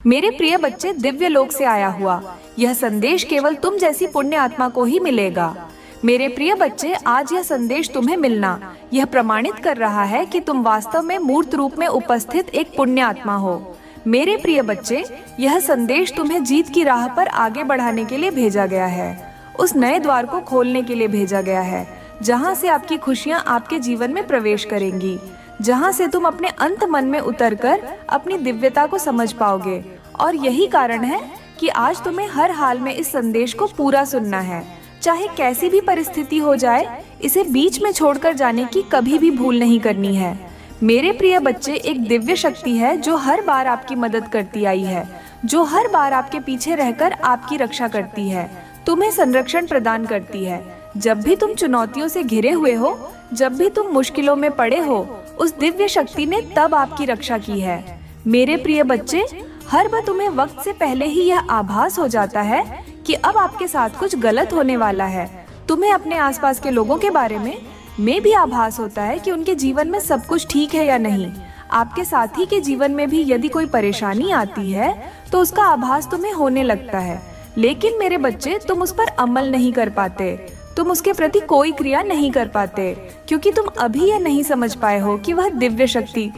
मेरे प्रिय बच्चे, दिव्य लोक से आया हुआ यह संदेश केवल तुम जैसी पुण्य आत्मा को ही मिलेगा। मेरे प्रिय बच्चे, आज यह संदेश तुम्हें मिलना यह प्रमाणित कर रहा है कि तुम वास्तव में मूर्त रूप में उपस्थित एक पुण्य आत्मा हो। मेरे प्रिय बच्चे, यह संदेश तुम्हें जीत की राह पर आगे बढ़ाने के लिए भेजा गया है। उस नए द्वार को खोलने के लिए भेजा गया है जहाँ से आपकी खुशियाँ आपके जीवन में प्रवेश करेंगी, जहाँ से तुम अपने अंत मन में उतरकर अपनी दिव्यता को समझ पाओगे। और यही कारण है कि आज तुम्हें हर हाल में इस संदेश को पूरा सुनना है। चाहे कैसी भी परिस्थिति हो जाए, इसे बीच में छोड़कर जाने की कभी भी भूल नहीं करनी है। मेरे प्रिय बच्चे, एक दिव्य शक्ति है जो हर बार आपकी मदद करती आई है, जो हर बार आपके पीछे रहकर आपकी रक्षा करती है, तुम्हें संरक्षण प्रदान करती है। जब भी तुम चुनौतियों से घिरे हुए हो, जब भी तुम मुश्किलों में पड़े हो, उस दिव्य शक्ति ने तब आपकी रक्षा की है। मेरे प्रिय बच्चे, हर बार तुम्हें वक्त से पहले ही यह आभास हो जाता है कि अब आपके साथ कुछ गलत होने वाला है। तुम्हें अपने आसपास के लोगों के बारे में भी आभास होता है कि उनके जीवन में सब कुछ ठीक है या नहीं। आपके साथी के जीवन में भी यदि कोई परेशानी आती है तो उसका आभास तुम्हें होने लगता है। लेकिन मेरे बच्चे, तुम उस पर अमल नहीं कर पाते, तुम उसके प्रति कोई क्रिया नहीं कर पाते, क्योंकि तुम अभी यह नहीं समझ पाए हो कि वह दिव्य शक्ति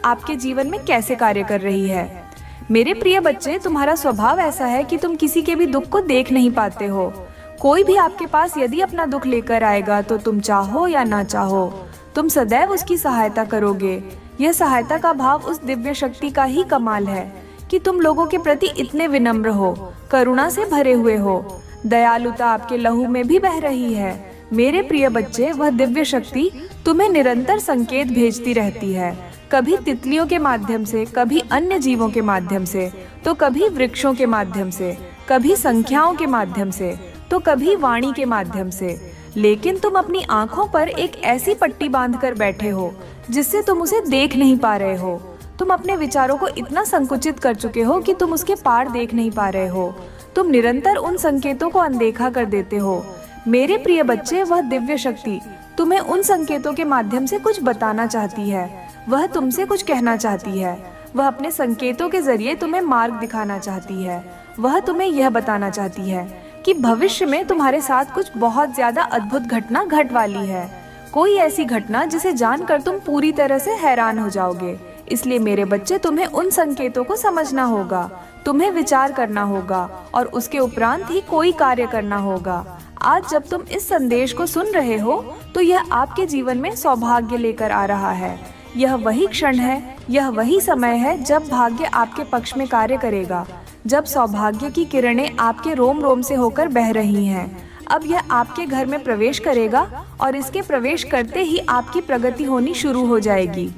आपके जीवन में कैसे कार्य कर रही है। मेरे प्रिय बच्चे, तुम्हारा स्वभाव ऐसा है कि तुम किसी के भी दुख को देख नहीं पाते हो। कोई भी आपके पास यदि अपना दुख लेकर आएगा तो तुम चाहो या ना चाहो, तुम सदैव उसकी सहायता करोगे। यह सहायता का भाव उस दिव्य शक्ति का ही कमाल है कि तुम लोगों के प्रति इतने विनम्र हो, करुणा से भरे हुए हो। दयालुता आपके लहू में भी बह रही है। मेरे प्रिय बच्चे, वह दिव्य शक्ति तुम्हें निरंतर संकेत भेजती रहती है, कभी तितलियों के माध्यम से, कभी अन्य जीवों के माध्यम से, तो कभी वृक्षों के माध्यम से, कभी संख्याओं के माध्यम से, तो कभी वाणी के माध्यम से। लेकिन तुम अपनी आंखों पर एक ऐसी पट्टी बांधकर बैठे हो जिससे तुम उसे देख नहीं पा रहे हो। तुम अपने विचारों को इतना संकुचित कर चुके हो कि तुम उसके पार देख नहीं पा रहे हो। तुम निरंतर उन संकेतों को अनदेखा कर देते हो। मेरे प्रिय बच्चे, वह दिव्य शक्ति तुम्हें उन संकेतों के माध्यम से कुछ बताना चाहती है। वह तुमसे कुछ कहना चाहती है। वह अपने संकेतों के जरिए तुम्हें मार्ग दिखाना चाहती है। वह तुम्हें यह बताना चाहती है कि भविष्य में तुम्हारे साथ कुछ बहुत ज्यादा अद्भुत घटना घट वाली है। कोई ऐसी घटना जिसे जानकर तुम पूरी तरह से हैरान हो जाओगे। इसलिए मेरे बच्चे, तुम्हें उन संकेतों को समझना होगा, तुम्हें विचार करना होगा और उसके उपरांत ही कोई कार्य करना होगा। आज जब तुम इस संदेश को सुन रहे हो तो यह आपके जीवन में सौभाग्य लेकर आ रहा है। यह वही क्षण है, यह वही समय है जब भाग्य आपके पक्ष में कार्य करेगा, जब सौभाग्य की किरणें आपके रोम रोम से होकर बह रही हैं। अब यह आपके घर में प्रवेश करेगा और इसके प्रवेश करते ही आपकी प्रगति होनी शुरू हो जाएगी।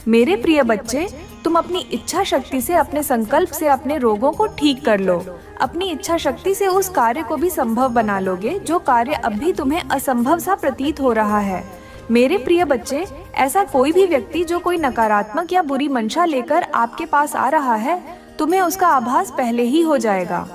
मेरे प्रिय बच्चे, तुम अपनी इच्छा शक्ति से, अपने संकल्प से अपने रोगों को ठीक कर लो। अपनी इच्छा शक्ति से उस कार्य को भी संभव बना लोगे जो कार्य अभी तुम्हें असंभव सा प्रतीत हो रहा है। मेरे प्रिय बच्चे, ऐसा कोई भी व्यक्ति जो कोई नकारात्मक या बुरी मंशा लेकर आपके पास आ रहा है, तुम्हें उसका आभास पहले ही हो जाएगा।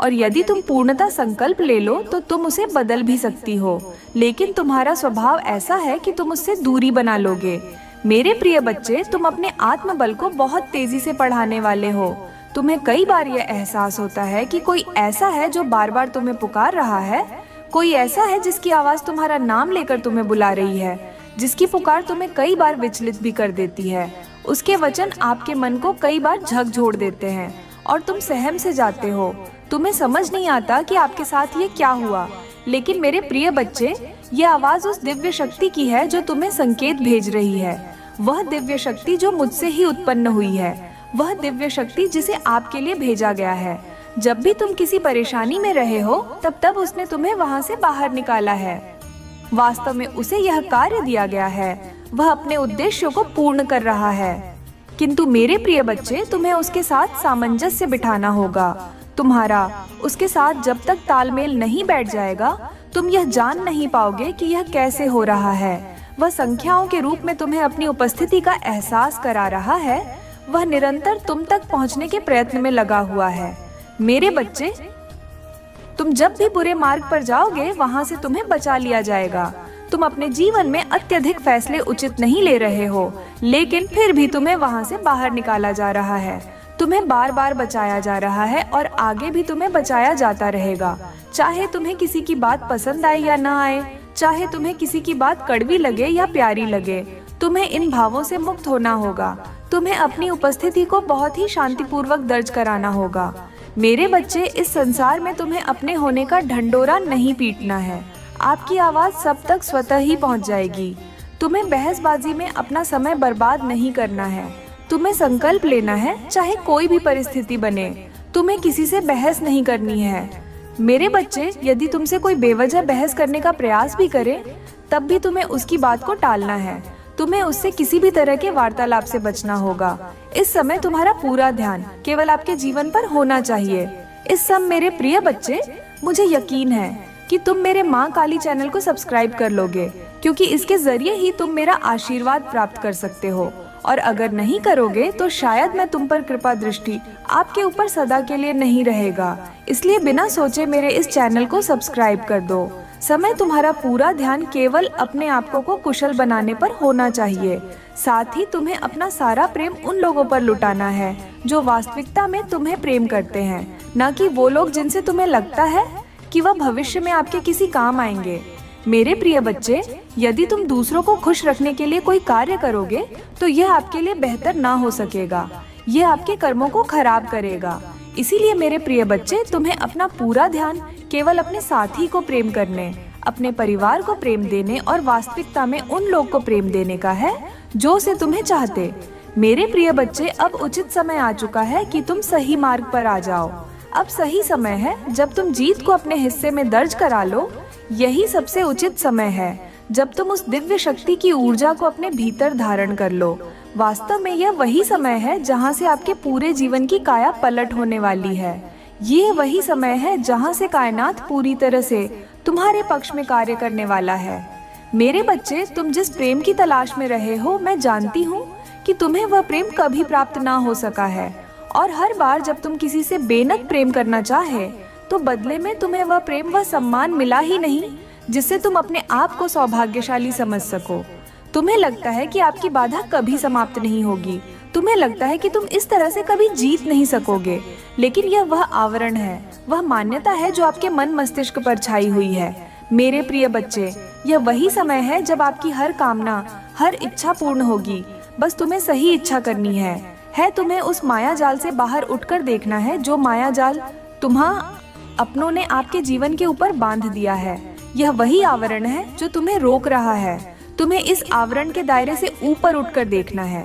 और यदि तुम पूर्णतः संकल्प ले लो तो तुम उसे बदल भी सकती हो। लेकिन तुम्हारा स्वभाव ऐसा है कि तुम उससे दूरी बना लोगे। मेरे प्रिय बच्चे, तुम अपने आत्मबल को बहुत तेजी से बढ़ाने वाले हो। तुम्हें कई बार यह एहसास होता है कि कोई ऐसा है जो बार बार तुम्हें पुकार रहा है, कोई ऐसा है जिसकी आवाज तुम्हारा नाम लेकर तुम्हें बुला रही है, जिसकी पुकार तुम्हें कई बार विचलित भी कर देती है। उसके वचन आपके मन को कई बार झकझोर देते हैं और तुम सहम से जाते हो। तुम्हें समझ नहीं आता कि आपके साथ ये क्या हुआ। लेकिन मेरे प्रिय बच्चे, ये आवाज उस दिव्य शक्ति की है जो तुम्हें संकेत भेज रही है। वह दिव्य शक्ति जो मुझसे ही उत्पन्न हुई है, वह दिव्य शक्ति जिसे आपके लिए भेजा गया है। जब भी तुम किसी परेशानी में रहे हो, तब उसने तुम्हें वहां से बाहर निकाला है। वास्तव में उसे यह कार्य दिया गया है, वह अपने उद्देश्यों को पूर्ण कर रहा है। किंतु मेरे प्रिय बच्चे, तुम्हें उसके साथ सामंजस्य बिठाना होगा। तुम्हारा उसके साथ जब तक तालमेल नहीं बैठ जाएगा, तुम यह जान नहीं पाओगे कि यह कैसे हो रहा है। वह संख्याओं के रूप में तुम्हें अपनी उपस्थिति का एहसास करा रहा है। वह निरंतर तुम तक पहुंचने के प्रयत्न में लगा हुआ है। मेरे बच्चे, तुम जब भी बुरे मार्ग पर जाओगे, वहां से तुम्हें बचा लिया जाएगा। तुम अपने जीवन में अत्यधिक फैसले उचित नहीं ले रहे हो, लेकिन फिर भी तुम्हें वहां से बाहर निकाला जा रहा है। तुम्हें बार बार बचाया जा रहा है और आगे भी तुम्हें बचाया जाता रहेगा। चाहे तुम्हें किसी की बात पसंद आए या ना आए, चाहे तुम्हें किसी की बात कड़वी लगे या प्यारी लगे, तुम्हें इन भावों से मुक्त होना होगा। तुम्हें अपनी उपस्थिति को बहुत ही शांतिपूर्वक दर्ज कराना होगा। मेरे बच्चे, इस संसार में तुम्हें अपने होने का ढंढोरा नहीं पीटना है। आपकी आवाज सब तक स्वतः ही पहुंच जाएगी। तुम्हें बहसबाजी में अपना समय बर्बाद नहीं करना है। तुम्हें संकल्प लेना है, चाहे कोई भी परिस्थिति बने। तुम्हें किसी से बहस नहीं करनी है। मेरे बच्चे, यदि तुमसे कोई बेवजह बहस करने का प्रयास भी करे, तब भी तुम्हें उसकी बात को टालना है। तुम्हें उससे किसी भी तरह के वार्तालाप से बचना होगा। इस समय तुम्हारा पूरा ध्यान केवल आपके जीवन पर होना चाहिए। इस समय मेरे प्रिय बच्चे, मुझे यकीन है कि तुम मेरे माँ काली चैनल को सब्सक्राइब कर लोगे, क्योंकि इसके जरिए ही तुम मेरा आशीर्वाद प्राप्त कर सकते हो। और अगर नहीं करोगे तो शायद मैं तुम पर कृपा दृष्टि आपके ऊपर सदा के लिए नहीं रहेगा। इसलिए बिना सोचे मेरे इस चैनल को सब्सक्राइब कर दो। समय तुम्हारा पूरा ध्यान केवल अपने आप को कुशल बनाने पर होना चाहिए। साथ ही तुम्हें अपना सारा प्रेम उन लोगों पर लुटाना है जो वास्तविकता में तुम्हें प्रेम करते हैं, न कि वो लोग जिनसे तुम्हें लगता है कि वह भविष्य में आपके किसी काम आएंगे। मेरे प्रिय बच्चे, यदि तुम दूसरों को खुश रखने के लिए कोई कार्य करोगे तो यह आपके लिए बेहतर ना हो सकेगा। यह आपके कर्मों को खराब करेगा। इसीलिए मेरे प्रिय बच्चे, तुम्हें अपना पूरा ध्यान केवल अपने साथी को प्रेम करने, अपने परिवार को प्रेम देने और वास्तविकता में उन लोग को प्रेम देने का है जो उसे तुम्हें चाहते। मेरे प्रिय बच्चे, अब उचित समय आ चुका है कि तुम सही मार्ग पर आ जाओ। अब सही समय है जब तुम जीत को अपने हिस्से में दर्ज करा लो। यही सबसे उचित समय है जब तुम उस दिव्य शक्ति की ऊर्जा को अपने भीतर धारण कर लो। वास्तव में यह वही समय है जहां से आपके पूरे जीवन की काया पलट होने वाली है। ये वही समय है जहां से कायनात पूरी तरह से तुम्हारे पक्ष में कार्य करने वाला है। मेरे बच्चे, तुम जिस प्रेम की तलाश में रहे हो, मैं जानती हूँ कि तुम्हें वह प्रेम कभी प्राप्त ना हो सका है। और हर बार जब तुम किसी से बेनक प्रेम करना चाहे, तो बदले में तुम्हें वह प्रेम, वह सम्मान मिला ही नहीं जिससे तुम अपने आप को सौभाग्यशाली समझ सको। तुम्हें लगता है कि आपकी बाधा कभी समाप्त नहीं होगी। तुम्हें लगता है कि तुम इस तरह से कभी जीत नहीं सकोगे, लेकिन यह वह आवरण है, वह मान्यता है जो आपके मन मस्तिष्क पर छाई हुई है। मेरे प्रिय बच्चे, यह वही समय है जब आपकी हर कामना, हर इच्छा पूर्ण होगी। बस तुम्हें सही इच्छा करनी है तुम्हें उस माया जाल से बाहर उठकर देखना है, जो माया जाल तुम्हारा अपनों ने आपके जीवन के ऊपर बांध दिया है। यह वही आवरण है जो तुम्हें रोक रहा है। तुम्हें इस आवरण के दायरे से ऊपर उठकर देखना है।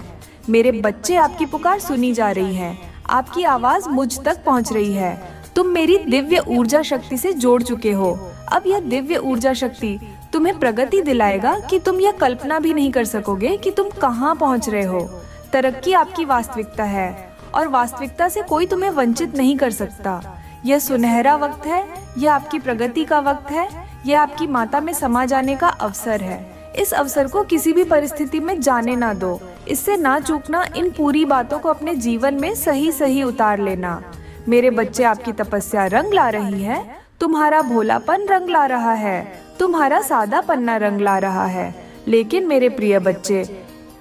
मेरे बच्चे, आपकी पुकार सुनी जा रही है। आपकी आवाज मुझ तक पहुंच रही है। तुम मेरी दिव्य ऊर्जा शक्ति से जोड़ चुके हो। अब यह दिव्य ऊर्जा शक्ति तुम्हें प्रगति दिलाएगा कि तुम यह कल्पना भी नहीं कर सकोगे कि तुम कहाँ पहुँच रहे हो। तरक्की आपकी वास्तविकता है और वास्तविकता से कोई तुम्हें वंचित नहीं कर सकता। यह सुनहरा वक्त है, यह आपकी प्रगति का वक्त है, यह आपकी माता में समा जाने का अवसर है। इस अवसर को किसी भी परिस्थिति में जाने ना दो। इससे ना चूकना। इन पूरी बातों को अपने जीवन में सही सही उतार लेना। मेरे बच्चे, आपकी तपस्या रंग ला रही है। तुम्हारा भोलापन रंग ला रहा है, तुम्हारा सादा पन्ना रंग ला रहा है। लेकिन मेरे प्रिय बच्चे,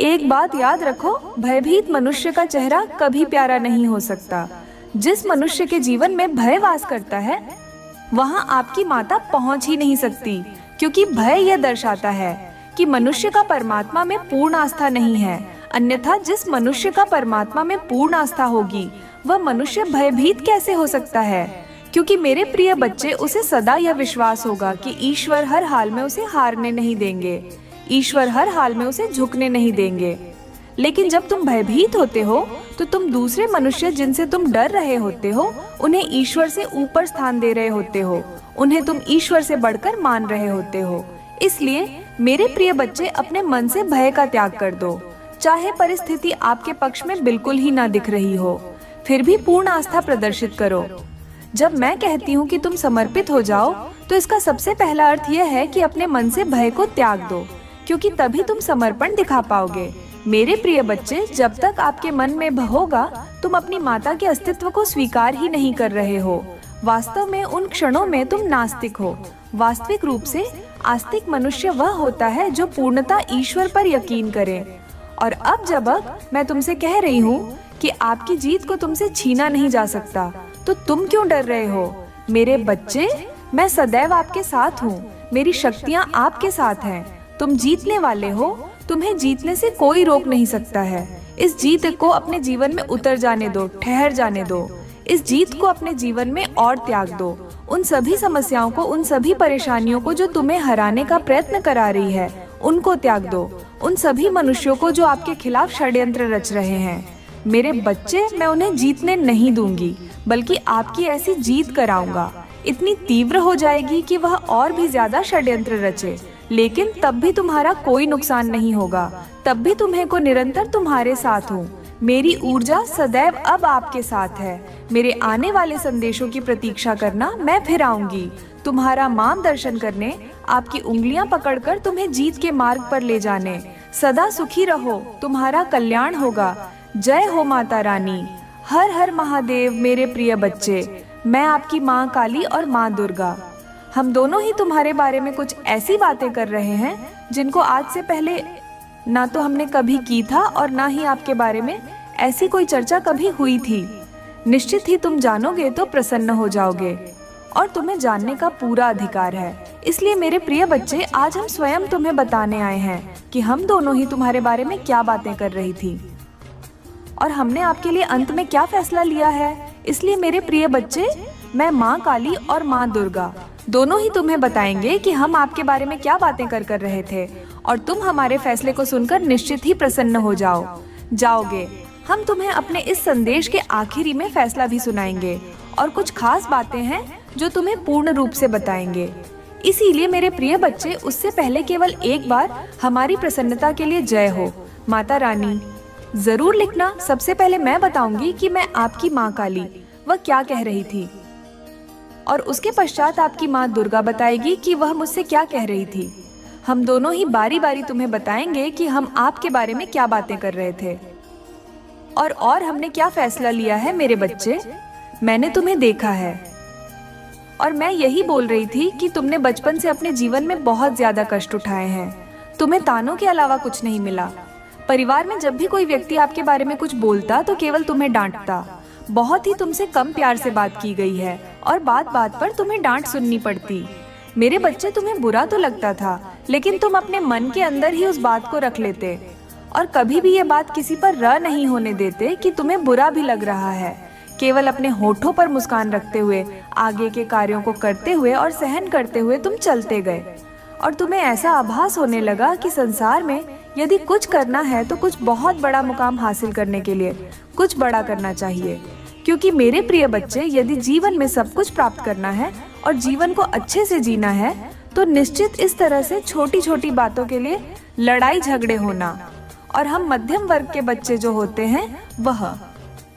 एक बात याद रखो, भयभीत मनुष्य का चेहरा कभी प्यारा नहीं हो सकता। जिस मनुष्य के जीवन में भय वास करता है, वहाँ आपकी माता पहुँच ही नहीं सकती, क्योंकि भय यह दर्शाता है कि मनुष्य का परमात्मा में पूर्ण आस्था नहीं है। अन्यथा जिस मनुष्य का परमात्मा में पूर्ण आस्था होगी, वह मनुष्य भयभीत कैसे हो सकता है? क्योंकि मेरे प्रिय बच्चे, उसे सदा यह विश्वास होगा कि ईश्वर हर हाल में उसे हारने नहीं देंगे, ईश्वर हर हाल में उसे झुकने नहीं देंगे। लेकिन जब तुम भयभीत होते हो तो तुम दूसरे मनुष्य जिनसे तुम डर रहे होते हो, उन्हें ईश्वर से ऊपर स्थान दे रहे होते हो, उन्हें तुम ईश्वर से बढ़कर मान रहे होते हो। इसलिए मेरे प्रिय बच्चे, अपने मन से भय का त्याग कर दो। चाहे परिस्थिति आपके पक्ष में बिल्कुल ही ना दिख रही हो, फिर भी पूर्ण आस्था प्रदर्शित करो। जब मैं कहती हूँ कि तुम समर्पित हो जाओ, तो इसका सबसे पहला अर्थ यह है कि अपने मन से भय को त्याग दो, क्योंकि तभी तुम समर्पण दिखा पाओगे। मेरे प्रिय बच्चे, जब तक आपके मन में भय होगा, तुम अपनी माता के अस्तित्व को स्वीकार ही नहीं कर रहे हो। वास्तव में उन क्षणों में तुम नास्तिक हो। वास्तविक रूप से आस्तिक मनुष्य वह होता है जो पूर्णतः ईश्वर पर यकीन करे। और अब जब मैं तुमसे कह रही हूँ कि आपकी जीत को तुमसे छीना नहीं जा सकता, तो तुम क्यों डर रहे हो? मेरे बच्चे, मैं सदैव आपके साथ हूँ। मेरी शक्तियाँ आपके साथ हैं। तुम जीतने वाले हो। तुम्हें जीतने से कोई रोक नहीं सकता है। इस जीत को अपने जीवन में उतर जाने दो, ठहर जाने दो। इस जीत को अपने जीवन में और त्याग दो। उन सभी समस्याओं को, उन सभी परेशानियों को जो तुम्हें हराने का प्रयत्न करा रही है, उनको त्याग दो। उन सभी मनुष्यों को जो आपके खिलाफ षड्यंत्र रच रहे हैं। मेरे बच्चे, मैं उन्हें जीतने नहीं दूंगी, बल्कि आपकी ऐसी जीत कराऊंगा, इतनी तीव्र हो जाएगी कि वह और भी ज्यादा षड्यंत्र रचे, लेकिन तब भी तुम्हारा कोई नुकसान नहीं होगा। तब भी तुम्हें को निरंतर तुम्हारे साथ हूँ। मेरी ऊर्जा सदैव अब आपके साथ है। मेरे आने वाले संदेशों की प्रतीक्षा करना, मैं फिर आऊंगी तुम्हारा मार्गदर्शन करने, आपकी उंगलियां पकड़कर तुम्हें जीत के मार्ग पर ले जाने। सदा सुखी रहो, तुम्हारा कल्याण होगा। जय हो माता रानी। हर हर महादेव। मेरे प्रिय बच्चे, मैं आपकी माँ काली और माँ दुर्गा, हम दोनों ही तुम्हारे बारे में कुछ ऐसी बातें कर रहे हैं जिनको आज से पहले ना तो हमने कभी की था और ना ही आपके बारे में ऐसी कोई चर्चा कभी हुई थी। निश्चित ही तुम जानोगे तो प्रसन्न हो जाओगे और तुम्हें जानने का पूरा अधिकार है। इसलिए मेरे प्रिय बच्चे, आज हम स्वयं तुम्हें बताने आए हैं कि हम दोनों ही तुम्हारे बारे में क्या बातें कर रही थी और हमने आपके लिए अंत में क्या फैसला लिया है। इसलिए मेरे प्रिय बच्चे, मैं माँ काली और माँ दुर्गा दोनों ही तुम्हें बताएंगे कि हम आपके बारे में क्या बातें कर रहे थे, और तुम हमारे फैसले को सुनकर निश्चित ही प्रसन्न हो जाओगे। हम तुम्हें अपने इस संदेश के आखिरी में फैसला भी सुनाएंगे और कुछ खास बातें हैं जो तुम्हें पूर्ण रूप से बताएंगे। इसीलिए मेरे प्रिय बच्चे, उससे पहले केवल एक बार हमारी प्रसन्नता के लिए जय हो माता रानी जरूर लिखना। सबसे पहले मैं बताऊंगी कि मैं आपकी माँ काली वह क्या कह रही थी, और उसके पश्चात आपकी माँ दुर्गा बताएगी कि वह मुझसे क्या कह रही थी। हम दोनों ही बारी तुम्हें बताएंगे कि हम आपके बारे में क्या बातें कर रहे थे और हमने क्या फैसला लिया है। मेरे बच्चे, मैंने तुम्हें देखा है और मैं यही बोल रही थी कि तुमने बचपन से अपने जीवन में बहुत ज्यादा कष्ट उठाए हैं। तुम्हें तानों के अलावा कुछ नहीं मिला। परिवार में जब भी कोई व्यक्ति आपके बारे में कुछ बोलता तो केवल तुम्हें डांटता। बहुत ही तुमसे कम प्यार से बात की गई है और बात बात पर तुम्हें डांट सुननी पड़ती। मेरे बच्चे, तुम्हें बुरा तो लगता था, लेकिन तुम अपने मन के अंदर ही उस बात को रख लेते और कभी भी ये बात किसी पर र नहीं होने देते कि तुम्हें बुरा भी लग रहा है। केवल अपने होठों पर मुस्कान रखते हुए आगे के कार्यों को करते हुए और सहन करते हुए तुम चलते गए, और तुम्हें ऐसा आभास होने लगा कि संसार में यदि कुछ करना है तो कुछ बहुत बड़ा मुकाम हासिल करने के लिए कुछ बड़ा करना चाहिए। क्योंकि मेरे प्रिय बच्चे, यदि जीवन में सब कुछ प्राप्त करना है और जीवन को अच्छे से जीना है तो निश्चित इस तरह से छोटी छोटी बातों के लिए लड़ाई झगड़े होना। और हम मध्यम वर्ग के बच्चे जो होते हैं वह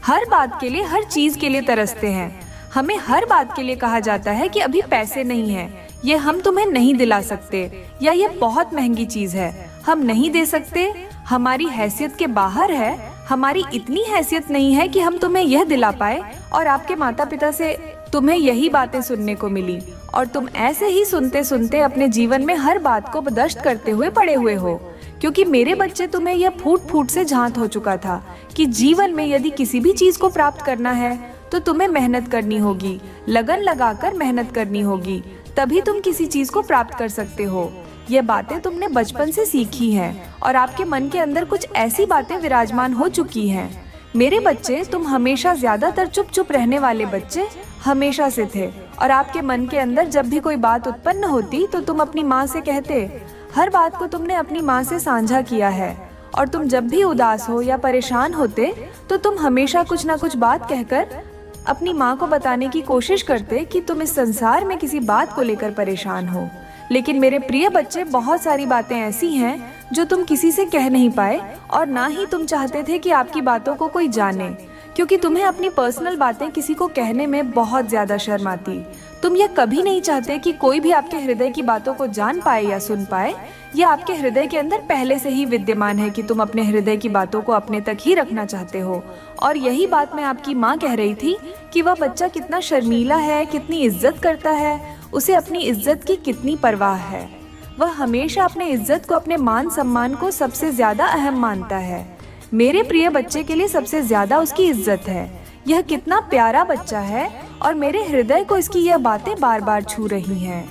हर बात के लिए, हर चीज के लिए तरसते हैं। हमें हर बात के लिए कहा जाता है कि अभी पैसे नहीं है, ये हम तुम्हें नहीं दिला सकते, या ये बहुत महंगी चीज है, हम नहीं दे सकते, हमारी हैसियत के बाहर है, हमारी इतनी हैसियत नहीं है कि हम तुम्हें यह दिला पाए। और आपके माता पिता से तुम्हें यही बातें सुनने को मिली और तुम ऐसे ही सुनते सुनते अपने जीवन में हर बात को बर्दाश्त करते हुए पड़े हुए हो। क्योंकि मेरे बच्चे, तुम्हें यह फूट फूट से झांत हो चुका था कि जीवन में यदि किसी भी चीज को प्राप्त करना है तो तुम्हें मेहनत करनी होगी, लगन लगाकर मेहनत करनी होगी, तभी तुम किसी चीज को प्राप्त कर सकते हो। ये बातें तुमने बचपन से सीखी हैं और आपके मन के अंदर कुछ ऐसी बातें विराजमान हो चुकी हैं। मेरे बच्चे, तुम हमेशा ज्यादातर चुप चुप रहने वाले बच्चे हमेशा से थे, और आपके मन के अंदर जब भी कोई बात उत्पन्न होती तो तुम अपनी माँ से कहते। हर बात को तुमने अपनी माँ से साझा किया है, और तुम जब भी उदास हो या परेशान होते तो तुम हमेशा कुछ ना कुछ बात कहकर अपनी माँ को बताने की कोशिश करते कि तुम इस संसार में किसी बात को लेकर परेशान हो। लेकिन मेरे प्रिय बच्चे, बहुत सारी बातें ऐसी हैं जो तुम किसी से कह नहीं पाए, और ना ही तुम चाहते थे कि आपकी बातों को कोई जाने, क्योंकि तुम्हें अपनी पर्सनल बातें किसी को कहने में बहुत ज्यादा शर्म आती। तुम ये कभी नहीं चाहते कि कोई भी आपके हृदय की बातों को जान पाए या सुन पाए। ये आपके हृदय के अंदर पहले से ही विद्यमान है कि तुम अपने हृदय की बातों को अपने तक ही रखना चाहते हो। और यही बात मैं आपकी माँ कह रही थी कि वह बच्चा कितना शर्मीला है, कितनी इज्जत करता है, उसे अपनी इज्जत की कितनी परवाह है। वह हमेशा अपने इज्जत को, अपने मान सम्मान को सबसे ज्यादा अहम मानता है। मेरे प्रिय बच्चे के लिए सबसे ज्यादा उसकी इज्जत है। यह कितना प्यारा बच्चा है और मेरे हृदय को इसकी यह बातें बार बार छू रही हैं।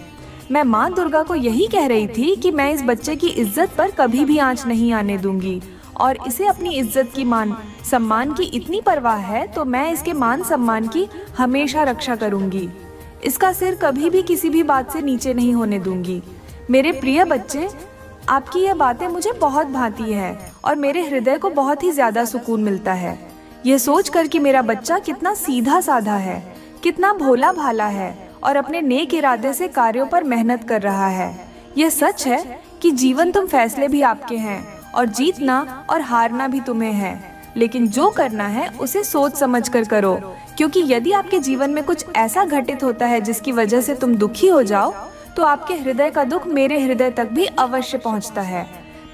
मैं माँ दुर्गा को यही कह रही थी कि मैं इस बच्चे की इज्जत पर कभी भी आंच नहीं आने दूंगी और इसे अपनी इज्जत की मान सम्मान की इतनी परवाह है तो मैं इसके मान सम्मान की हमेशा रक्षा करूंगी। इसका सिर कभी भी किसी भी बात से नीचे नहीं होने दूंगी। मेरे प्रिय बच्चे, आपकी यह बातें मुझे बहुत भाती है और मेरे हृदय को बहुत ही ज्यादा सुकून मिलता है। यह सोचकर कि मेरा बच्चा कितना सीधा साधा है, कितना भोला भाला है और अपने नेक इरादे से कार्यों पर मेहनत कर रहा है। यह सच है कि जीवन तुम फैसले भी आपके हैं और जीतना और हारना भी तुम्हें है, लेकिन जो करना है उसे सोच समझ कर करो, क्योंकि यदि आपके जीवन में कुछ ऐसा घटित होता है जिसकी वजह से तुम दुखी हो जाओ तो आपके हृदय का दुख मेरे हृदय तक भी अवश्य पहुंचता है।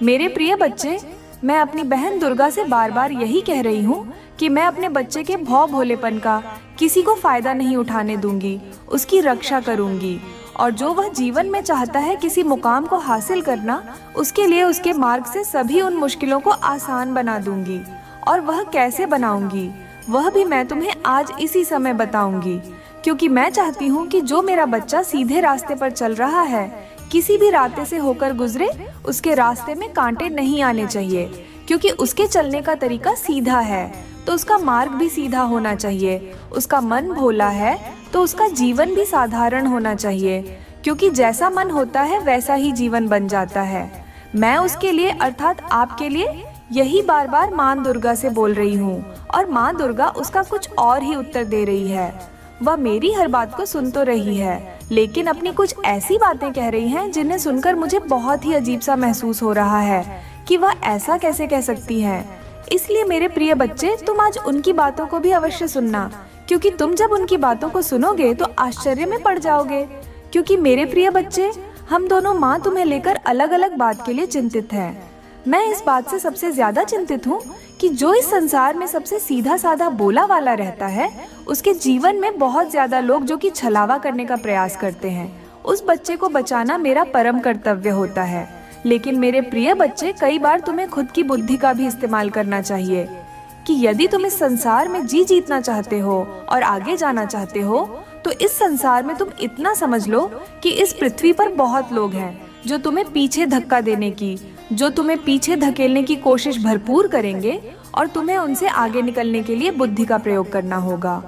मेरे प्रिय बच्चे, मैं अपनी बहन दुर्गा से बार बार यही कह रही हूँ कि मैं अपने बच्चे के भौ भोलेपन का किसी को फायदा नहीं उठाने दूंगी, उसकी रक्षा करूंगी और जो वह जीवन में चाहता है किसी मुकाम को हासिल करना, उसके लिए उसके मार्ग से सभी उन मुश्किलों को आसान बना दूंगी। और वह कैसे बनाऊंगी वह भी मैं तुम्हें आज इसी समय बताऊंगी, क्योंकि मैं चाहती हूँ कि जो मेरा बच्चा सीधे रास्ते पर चल रहा है, किसी भी रास्ते से होकर गुजरे उसके रास्ते में कांटे नहीं आने चाहिए, क्योंकि उसके चलने का तरीका सीधा है तो उसका मार्ग भी सीधा होना चाहिए। उसका मन भोला है तो उसका जीवन भी साधारण होना चाहिए, क्योंकि जैसा मन होता है वैसा ही जीवन बन जाता है। मैं उसके लिए अर्थात आपके लिए यही बार बार माँ दुर्गा से बोल रही हूँ और माँ दुर्गा उसका कुछ और ही उत्तर दे रही है। वह मेरी हर बात को सुन तो रही है, लेकिन अपनी कुछ ऐसी बातें कह रही हैं जिन्हें सुनकर मुझे बहुत ही अजीब सा महसूस हो रहा है कि वह ऐसा कैसे कह सकती हैं। इसलिए मेरे प्रिय बच्चे, तुम आज उनकी बातों को भी अवश्य सुनना, क्योंकि तुम जब उनकी बातों को सुनोगे तो आश्चर्य में पड़ जाओगे। क्योंकि मेरे प्रिय बच्चे, हम दोनों माँ तुम्हें लेकर अलग अलग बात के लिए चिंतित हैं। मैं इस बात से सबसे ज्यादा चिंतित हूँ कि जो इस संसार में सबसे सीधा साधा बोला वाला रहता है, उसके जीवन में बहुत ज्यादा लोग जो कि छलावा करने का प्रयास करते हैं। उस बच्चे को बचाना मेरा परम कर्तव्य होता है। लेकिन मेरे प्रिय बच्चे, कई बार तुम्हें खुद की बुद्धि का भी इस्तेमाल करना चाहिए कि यदि तुम इस संसार में जीतना चाहते हो और आगे जाना चाहते हो तो इस संसार में तुम इतना समझ लो कि इस पृथ्वी पर बहुत लोग हैं जो तुम्हें पीछे धक्का देने की, जो तुम्हें पीछे धकेलने की कोशिश भरपूर करेंगे और तुम्हें उनसे आगे निकलने के लिए बुद्धि का प्रयोग करना होगा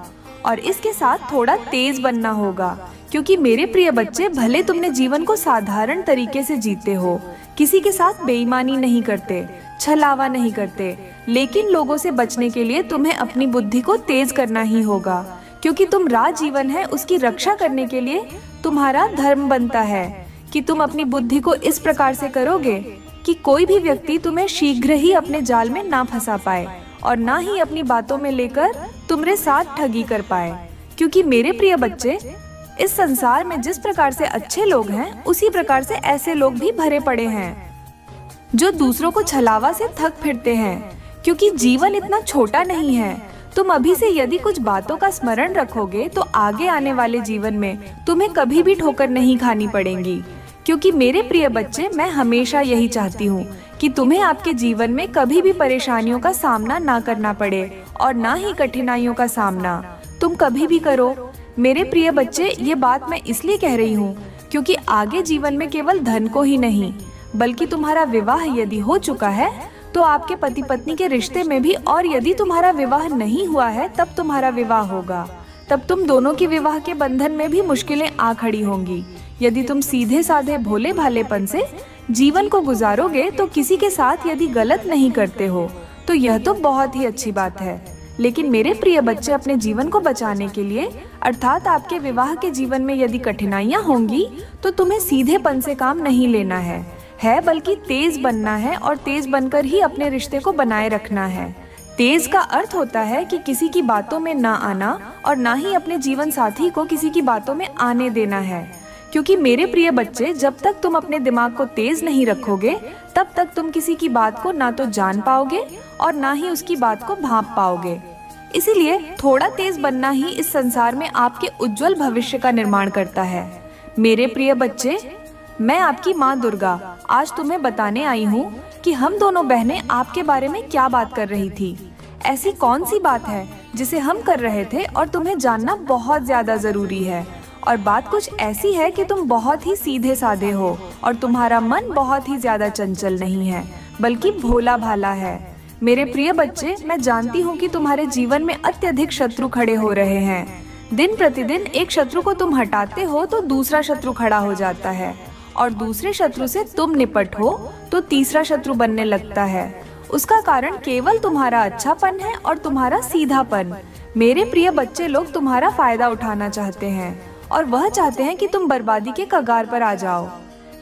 और इसके साथ थोड़ा तेज बनना होगा। क्योंकि मेरे प्रिय बच्चे, भले तुमने जीवन को साधारण तरीके से जीते हो, किसी के साथ बेईमानी नहीं करते, छलावा नहीं करते, लेकिन लोगों से बचने के लिए तुम्हें अपनी बुद्धि को तेज करना ही होगा, क्योंकि तुम राज जीवन है उसकी रक्षा करने के लिए तुम्हारा धर्म बनता है कि तुम अपनी बुद्धि को इस प्रकार से करोगे कि कोई भी व्यक्ति तुम्हें शीघ्र ही अपने जाल में ना फंसा पाए और ना ही अपनी बातों में लेकर तुम्हारे साथ ठगी कर पाए। क्योंकि मेरे प्रिय बच्चे, इस संसार में जिस प्रकार से अच्छे लोग हैं, उसी प्रकार से ऐसे लोग भी भरे पड़े हैं जो दूसरों को छलावा से थक फिरते हैं। क्योंकि जीवन इतना छोटा नहीं है। तुम अभी से यदि कुछ बातों का स्मरण रखोगे तो आगे आने वाले जीवन में तुम्हें कभी भी ठोकर नहीं खानी पड़ेगी। क्योंकि मेरे प्रिय बच्चे, मैं हमेशा यही चाहती हूँ कि तुम्हें आपके जीवन में कभी भी परेशानियों का सामना ना करना पड़े और ना ही कठिनाइयों का सामना तुम कभी भी करो। मेरे प्रिय बच्चे, ये बात मैं इसलिए कह रही हूँ क्योंकि आगे जीवन में केवल धन को ही नहीं, बल्कि तुम्हारा विवाह यदि हो चुका है तो आपके पति पत्नी के रिश्ते में भी, और यदि तुम्हारा विवाह नहीं हुआ है तब तुम्हारा विवाह होगा। तब तुम दोनों के विवाह के बंधन में भी मुश्किलें आ खड़ी होंगी। यदि तुम सीधे साधे भोले भालेपन से जीवन को गुजारोगे तो किसी के साथ यदि गलत नहीं करते हो तो यह तो बहुत ही अच्छी बात है। लेकिन मेरे प्रिय बच्चे, अपने जीवन को बचाने के लिए अर्थात आपके विवाह के जीवन में यदि कठिनाइयां होंगी तो तुम्हें सीधेपन से काम नहीं लेना है बल्कि तेज बनना है और तेज बनकर ही अपने रिश्ते को बनाए रखना है। तेज का अर्थ होता है कि किसी की बातों में ना आना और ना ही अपने जीवन साथी को किसी की बातों में आने देना है। क्योंकि मेरे प्रिय बच्चे, जब तक तुम अपने दिमाग को तेज नहीं रखोगे तब तक तुम किसी की बात को ना तो जान पाओगे और ना ही उसकी बात को भांप पाओगे। इसीलिए थोड़ा तेज बनना ही इस संसार में आपके उज्जवल भविष्य का निर्माण करता है। मेरे प्रिय बच्चे, मैं आपकी माँ दुर्गा आज तुम्हें बताने आई हूँ कि हम दोनों बहनें आपके बारे में क्या बात कर रही थी। ऐसी कौन सी बात है जिसे हम कर रहे थे और तुम्हें जानना बहुत ज्यादा जरूरी है। और बात कुछ ऐसी है कि तुम बहुत ही सीधे साधे हो और तुम्हारा मन बहुत ही ज्यादा चंचल नहीं है, बल्कि भोला भाला है। मेरे प्रिय बच्चे, मैं जानती हूँ कि तुम्हारे जीवन में अत्यधिक शत्रु खड़े हो रहे हैं। दिन प्रतिदिन एक शत्रु को तुम हटाते हो तो दूसरा शत्रु खड़ा हो जाता है, और दूसरे शत्रु से तुम निपट हो तो तीसरा शत्रु बनने लगता है। उसका कारण केवल तुम्हारा अच्छापन है और तुम्हारा सीधापन। मेरे प्रिय बच्चे लोग तुम्हारा फायदा उठाना चाहते हैं और वह चाहते हैं कि तुम बर्बादी के कगार पर आ जाओ।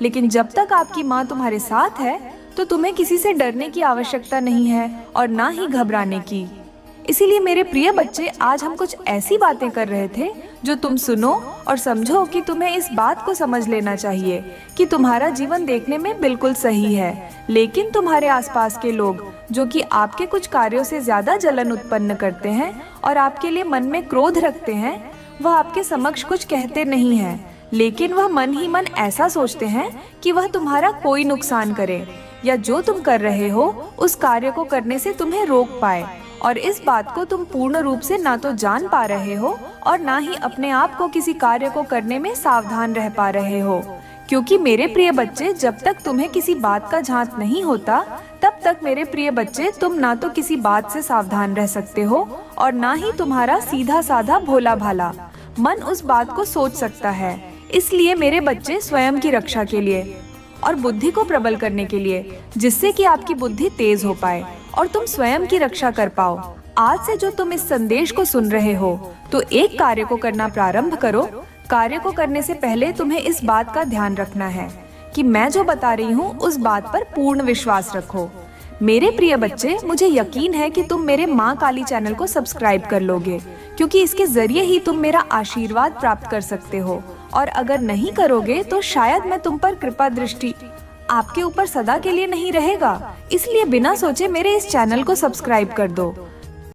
लेकिन जब तक आपकी माँ तुम्हारे साथ है तो तुम्हें किसी से डरने की आवश्यकता नहीं है और ना ही घबराने की। इसीलिए मेरे प्रिय बच्चे, आज हम कुछ ऐसी बातें कर रहे थे जो तुम सुनो और समझो कि तुम्हें इस बात को समझ लेना चाहिए कि तुम्हारा जीवन देखने में बिल्कुल सही है, लेकिन तुम्हारे आसपास के लोग जो कि आपके कुछ कार्यों से ज्यादा जलन उत्पन्न करते हैं और आपके लिए मन में क्रोध रखते हैं, वह आपके समक्ष कुछ कहते नहीं हैं, लेकिन वह मन ही मन ऐसा सोचते हैं कि वह तुम्हारा कोई नुकसान करे या जो तुम कर रहे हो उस कार्य को करने से तुम्हें रोक पाए। और इस बात को तुम पूर्ण रूप से ना तो जान पा रहे हो और ना ही अपने आप को किसी कार्य को करने में सावधान रह पा रहे हो। क्योंकि मेरे प्रिय बच्चे, जब तक तुम्हें किसी बात का झांत नहीं होता, तब तक मेरे प्रिय बच्चे तुम ना तो किसी बात से सावधान रह सकते हो और ना ही तुम्हारा सीधा साधा भोला भाला मन उस बात को सोच सकता है। इसलिए मेरे बच्चे, स्वयं की रक्षा के लिए और बुद्धि को प्रबल करने के लिए, जिससे कि आपकी बुद्धि तेज हो पाए और तुम स्वयं की रक्षा कर पाओ, आज से जो तुम इस संदेश को सुन रहे हो तो एक कार्य को करना प्रारंभ करो। कार्य को करने से पहले तुम्हें इस बात का ध्यान रखना है कि मैं जो बता रही हूँ उस बात पर पूर्ण विश्वास रखो। मेरे प्रिय बच्चे, मुझे यकीन है कि तुम मेरे माँ काली चैनल को सब्सक्राइब कर लोगे, क्योंकि इसके जरिए ही तुम मेरा आशीर्वाद प्राप्त कर सकते हो। और अगर नहीं करोगे तो शायद मैं तुम पर कृपा दृष्टि आपके ऊपर सदा के लिए नहीं रहेगा। इसलिए बिना सोचे मेरे इस चैनल को सब्सक्राइब कर दो।